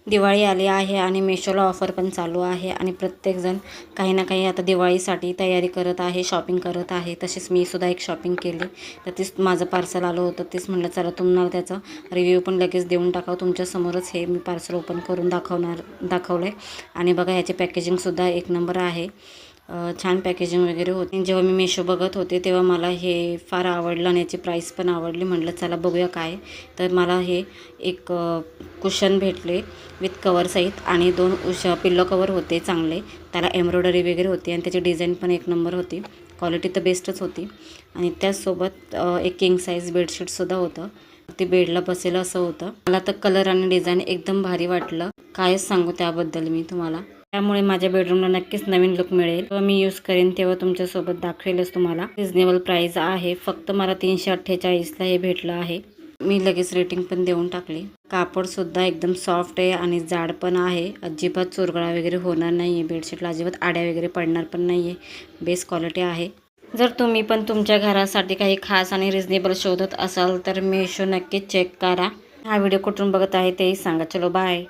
दिवाळी आली आहे आणि मेशोला ऑफर पण चालू आहे आणि प्रत्येकजण काही ना काही आता दिवाळीसाठी तयारी करत आहे, शॉपिंग करत आहे. तसेच मी सुद्धा एक शॉपिंग केली. तर तीच माझं पार्सल आलं होतं. तेच म्हटलं चला तुम्हाला त्याचा रिव्ह्यू पण लगेच देऊन टाकावं. तुमच्यासमोरच हे मी पार्सल ओपन करून दाखवलं आहे. आणि बघा याचे पॅकेजिंगसुद्धा एक नंबर आहे. छान पॅकेजिंग वगैरे होती. जेव्हा मी मेशो बघत होते तेव्हा मला हे फार आवडलं आणि याची प्राईस पण आवडली. म्हटलं चला बघूया काय. तर मला हे एक कुशन भेटले विथ कवर सहित आणि 2 पिल्लो कवर होते चांगले. त्याला एम्ब्रॉयडरी वगैरे होती आणि त्याची डिझाईन पण एक नंबर होती. क्वालिटी तर बेस्टच होती. आणि त्याचसोबत एक किंग साईज बेडशीटसुद्धा होतं. ते बेडला बसेल असं होतं. मला तर कलर आणि डिझाईन एकदम भारी वाटलं. कायच सांगू त्याबद्दल मी तुम्हाला. त्यामुळे माझ्या बेडरूमला नक्कीच नवीन लुक मिळेल. जेव्हा मी यूज करेन तेव्हा तुमच्यासोबत दाखवेलच तुम्हाला. रिजनेबल प्राईस आहे. फक्त मला 348ला हे भेटलं आहे. मी लगेच रेटिंग पण देऊन टाकली. कापडसुद्धा एकदम सॉफ्ट आहे आणि जाड पण आहे. अजिबात चुरगळा वगैरे होणार नाही आहे. बेडशीटला अजिबात आड्या वगैरे पडणार पण नाही आहे. बेस्ट क्वालिटी आहे. जर तुम्ही पण तुमच्या घरासाठी काही खास आणि रिजनेबल शोधत असाल तर मेशो नक्कीच चेक करा. हा व्हिडिओ कुठून बघत आहे तेही सांगा. चलो बाय.